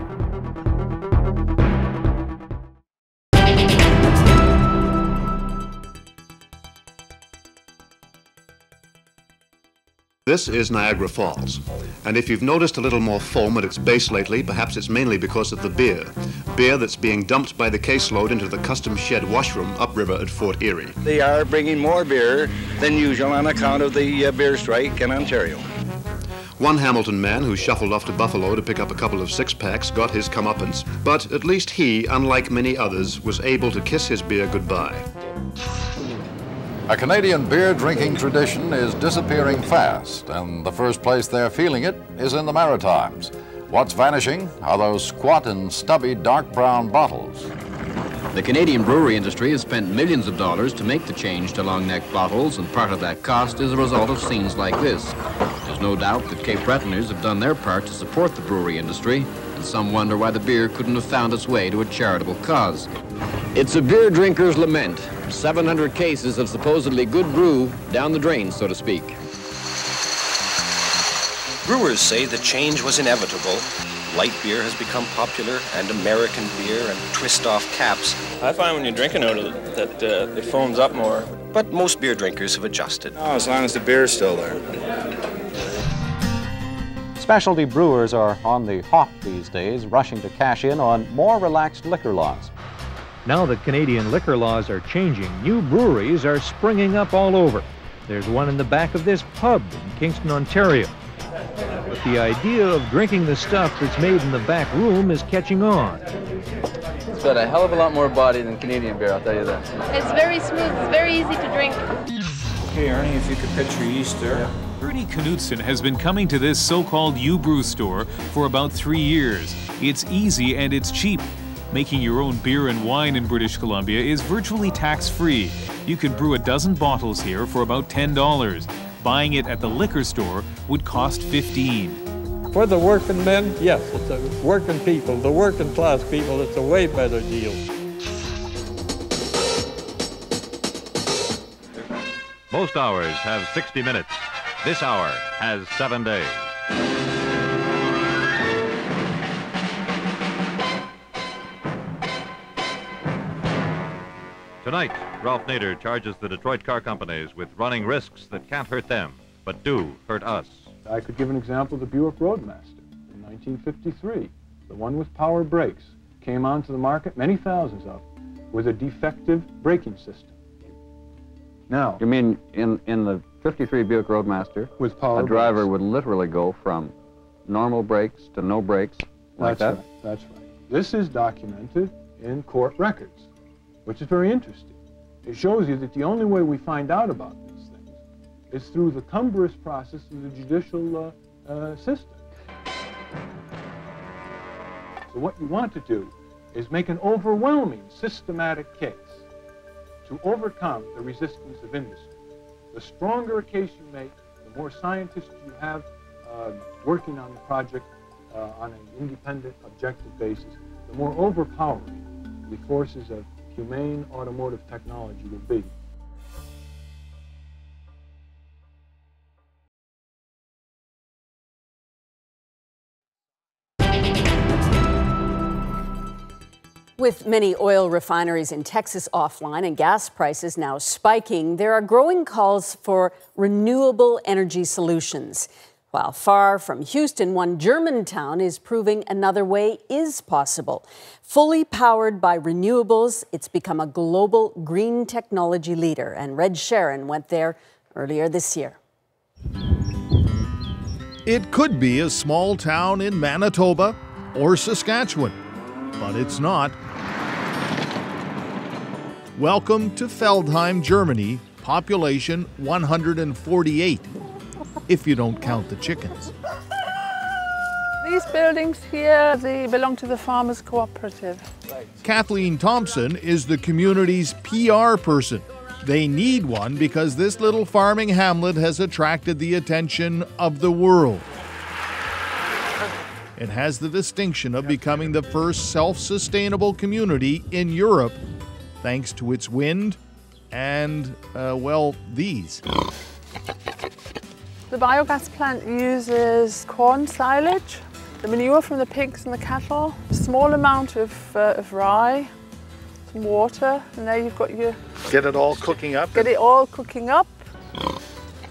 This is Niagara Falls, and if you've noticed a little more foam at its base lately, perhaps it's mainly because of the beer. Beer that's being dumped by the caseload into the custom shed washroom upriver at Fort Erie. They are bringing more beer than usual on account of the beer strike in Ontario. One Hamilton man who shuffled off to Buffalo to pick up a couple of six-packs got his comeuppance, but at least he, unlike many others, was able to kiss his beer goodbye. A Canadian beer-drinking tradition is disappearing fast, and the first place they're feeling it is in the Maritimes. What's vanishing are those squat and stubby dark brown bottles. The Canadian brewery industry has spent millions of dollars to make the change to long-neck bottles, and part of that cost is a result of scenes like this. There's no doubt that Cape Bretoners have done their part to support the brewery industry, and some wonder why the beer couldn't have found its way to a charitable cause. It's a beer drinker's lament. 700 cases of supposedly good brew down the drain, so to speak. Brewers say the change was inevitable. Light beer has become popular, and American beer and twist-off caps. I find when you're drinking out of it that it foams up more. But most beer drinkers have adjusted. Oh, as long as the beer's still there. Specialty brewers are on the hop these days, rushing to cash in on more relaxed liquor laws. Now that Canadian liquor laws are changing, new breweries are springing up all over. There's one in the back of this pub in Kingston, Ontario. But the idea of drinking the stuff that's made in the back room is catching on. It's got a hell of a lot more body than Canadian beer, I'll tell you that. It's very smooth, it's very easy to drink. Okay, Arnie, if you could picture yeast there. Yeah. Bernie Knudsen has been coming to this so-called U-Brew store for about 3 years. It's easy and it's cheap. Making your own beer and wine in British Columbia is virtually tax-free. You can brew a dozen bottles here for about $10. Buying it at the liquor store would cost $15. For the working men, yes, it's the working people, the working class people, it's a way better deal. Most hours have 60 minutes. This hour has 7 days. Tonight, Ralph Nader charges the Detroit car companies with running risks that can't hurt them, but do hurt us. I could give an example of the Buick Roadmaster in 1953. The one with power brakes came onto the market, many thousands of them, with a defective braking system. Now, you mean in the 53 Buick Roadmaster, with power a driver brakes. would literally go from normal brakes to no brakes like that? Right, that's right. This is documented in court records, which is very interesting. It shows you that the only way we find out about these things is through the cumbrous process of the judicial system. So what you want to do is make an overwhelming systematic case to overcome the resistance of industry. The stronger a case you make, the more scientists you have working on the project, on an independent, objective basis, the more overpowering the forces of humane automotive technology will be. With many oil refineries in Texas offline and gas prices now spiking, there are growing calls for renewable energy solutions. While far from Houston, one German town is proving another way is possible. Fully powered by renewables, it's become a global green technology leader, and Red Sharon went there earlier this year. It could be a small town in Manitoba or Saskatchewan, but it's not. Welcome to Feldheim, Germany, population 148, if you don't count the chickens. These buildings here, they belong to the Farmers Cooperative. Kathleen Thompson is the community's PR person. They need one because this little farming hamlet has attracted the attention of the world. It has the distinction of becoming the first self-sustainable community in Europe, thanks to its wind and, well, these. The biogas plant uses corn silage, the manure from the pigs and the cattle, a small amount of rye, some water, and there you've got your... Get it all cooking up? Get it all cooking up.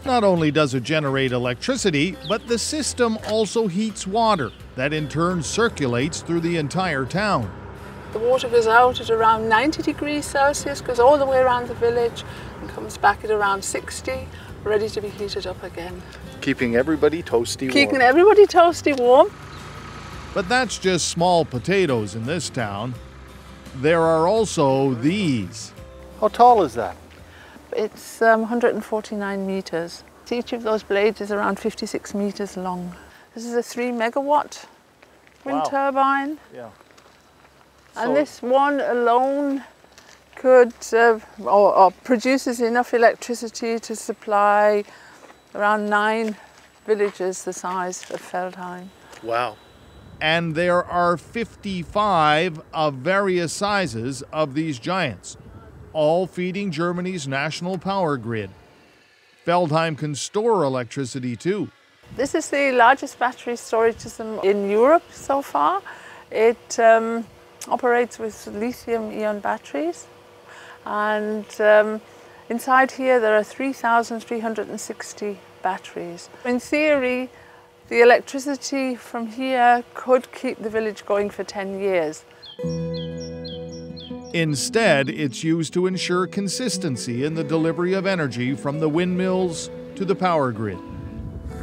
Not only does it generate electricity, but the system also heats water that in turn circulates through the entire town. The water goes out at around 90 degrees Celsius, goes all the way around the village and comes back at around 60, ready to be heated up again. Keeping everybody toasty warm. Keeping everybody toasty warm. But that's just small potatoes in this town. There are also these. How tall is that? It's 149 meters. Each of those blades is around 56 meters long. This is a 3 megawatt wind turbine. Yeah. And this one alone could, or produces enough electricity to supply around 9 villages the size of Feldheim. Wow. And there are 55 of various sizes of these giants, all feeding Germany's national power grid. Feldheim can store electricity too. This is the largest battery storage system in Europe so far. It operates with lithium-ion batteries, and inside here there are 3,360 batteries. In theory, the electricity from here could keep the village going for 10 years. Instead, it's used to ensure consistency in the delivery of energy from the windmills to the power grid.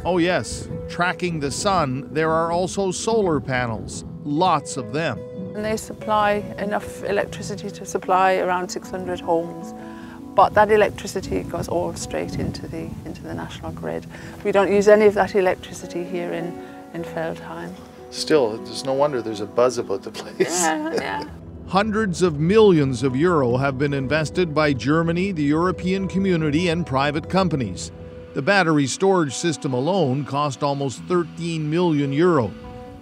Oh yes, tracking the sun, there are also solar panels, lots of them. And they supply enough electricity to supply around 600 homes. But that electricity goes all straight into the national grid. We don't use any of that electricity here in Feldheim. Still, there's no wonder there's a buzz about the place. Yeah. Hundreds of millions of euro have been invested by Germany, the European community, and private companies. The battery storage system alone cost almost 13 million euro.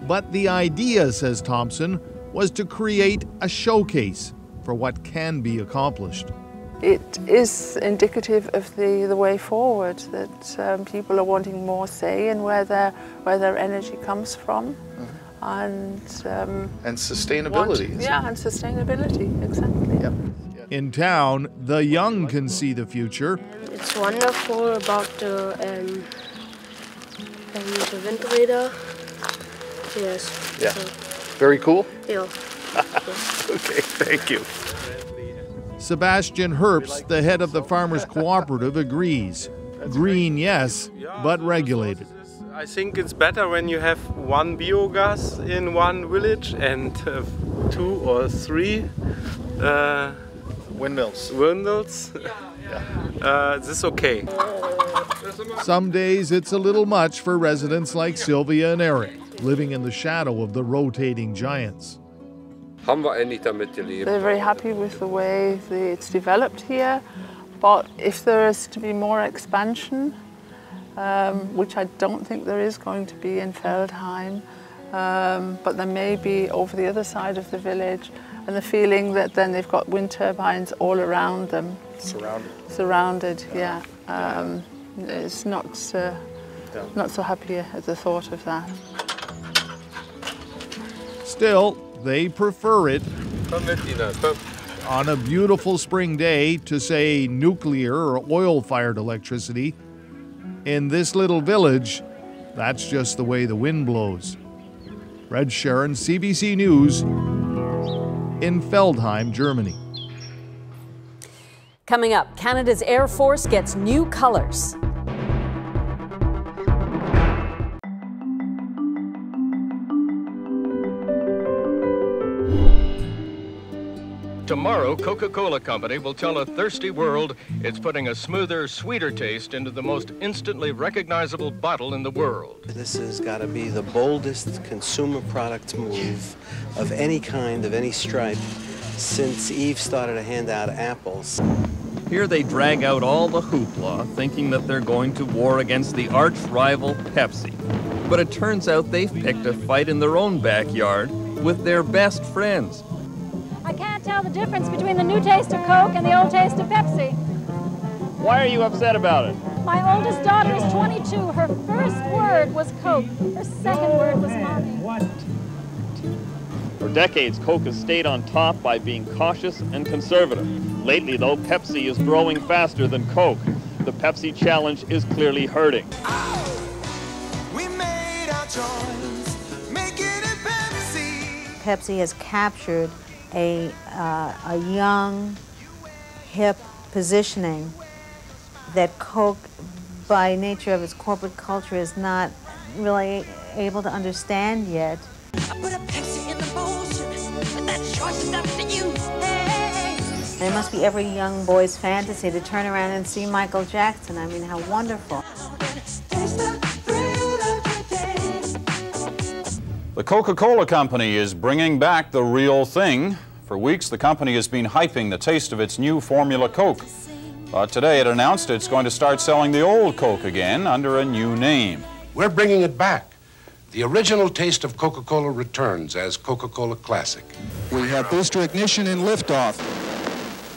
But the idea, says Thompson, was to create a showcase for what can be accomplished. It is indicative of the way forward, that people are wanting more say in where their energy comes from. And sustainability. And sustainability, exactly. Yep. In town, the young can see the future. It's wonderful about the ventilator. Yes. Yeah. Very cool? Yeah. Okay, thank you. Sebastian Herbst, the head of the Farmers Cooperative, agrees. Green, yes, but regulated. I think it's better when you have one biogas in one village and 2 or 3 windmills. This is okay. Some days it's a little much for residents like Sylvia and Eric, living in the shadow of the rotating giants. They're very happy with the way it's developed here, but if there is to be more expansion, which I don't think there is going to be in Feldheim, but they may be over the other side of the village, and the feeling that then they've got wind turbines all around them. Surrounded, yeah. It's not so happy at the thought of that. Still, they prefer it on a beautiful spring day to, say, nuclear or oil-fired electricity. In this little village, that's just the way the wind blows. Red Sharon, CBC News, in Feldheim, Germany. Coming up, Canada's Air Force gets new colors. Tomorrow, Coca-Cola Company will tell a thirsty world it's putting a smoother, sweeter taste into the most instantly recognizable bottle in the world. This has got to be the boldest consumer product move of any kind, of any stripe, since Eve started to hand out apples. Here they drag out all the hoopla, thinking that they're going to war against the arch-rival Pepsi. But it turns out they've picked a fight in their own backyard with their best friends. I can't tell the difference between the new taste of Coke and the old taste of Pepsi. Why are you upset about it? My oldest daughter is 22. Her first word was Coke. Her second word was Mommy. For decades, Coke has stayed on top by being cautious and conservative. Lately, though, Pepsi is growing faster than Coke. The Pepsi challenge is clearly hurting. We made our choice, making it Pepsi. Pepsi has captured a young, hip positioning that Coke, by nature of its corporate culture, is not really able to understand yet. I put a Pepsi in the bowl, but that's choice enough to you. Hey. It must be every young boy's fantasy to turn around and see Michael Jackson. I mean, how wonderful. The Coca-Cola Company is bringing back the real thing. For weeks, the company has been hyping the taste of its new formula Coke. But today it announced it's going to start selling the old Coke again under a new name. We're bringing it back. The original taste of Coca-Cola returns as Coca-Cola Classic. We have booster ignition and liftoff.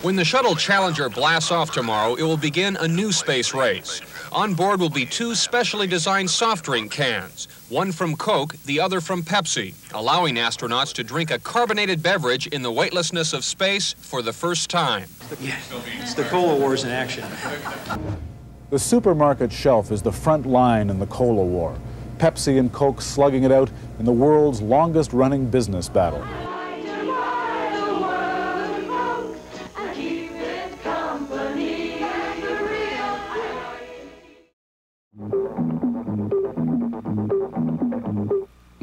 When the shuttle Challenger blasts off tomorrow, it will begin a new space race. On board will be two specially designed soft drink cans, one from Coke, the other from Pepsi, allowing astronauts to drink a carbonated beverage in the weightlessness of space for the first time. It's the Cola Wars in action. The supermarket shelf is the front line in the Cola War. Pepsi and Coke slugging it out in the world's longest-running business battle.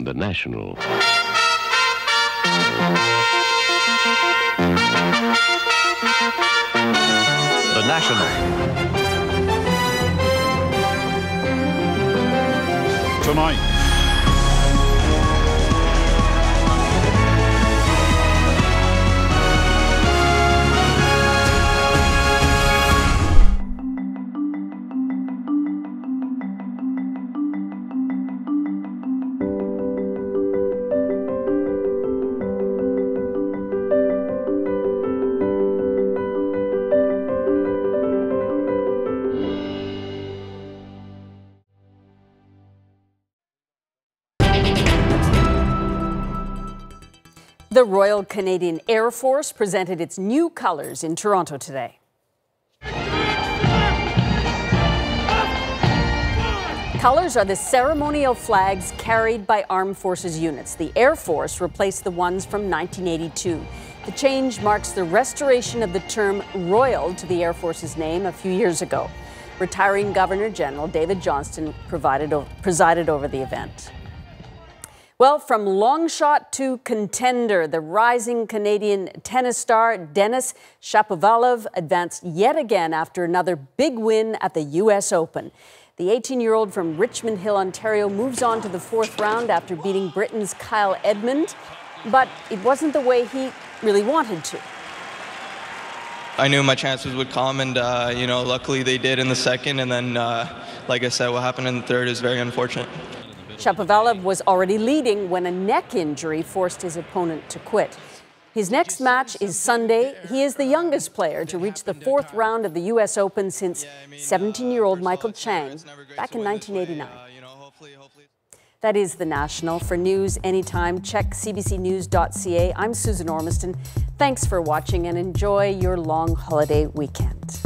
The National. The National. Tonight. The Royal Canadian Air Force presented its new colors in Toronto today. Colors are the ceremonial flags carried by armed forces units. The Air Force replaced the ones from 1982. The change marks the restoration of the term royal to the Air Force's name a few years ago. Retiring Governor General David Johnston presided over the event. Well, from long shot to contender, the rising Canadian tennis star Denis Shapovalov advanced yet again after another big win at the U.S. Open. The 18-year-old from Richmond Hill, Ontario, moves on to the fourth round after beating Britain's Kyle Edmund, but it wasn't the way he really wanted to. I knew my chances would come, and luckily they did in the second, and then, like I said, what happened in the third is very unfortunate. Shapovalov was already leading when a neck injury forced his opponent to quit. His next match is Sunday. He is the youngest player to reach the 4th round of the U.S. Open since 17-year-old Michael Chang back in 1989. That is The National. For news anytime, check cbcnews.ca. I'm Susan Ormiston. Thanks for watching and enjoy your long holiday weekend.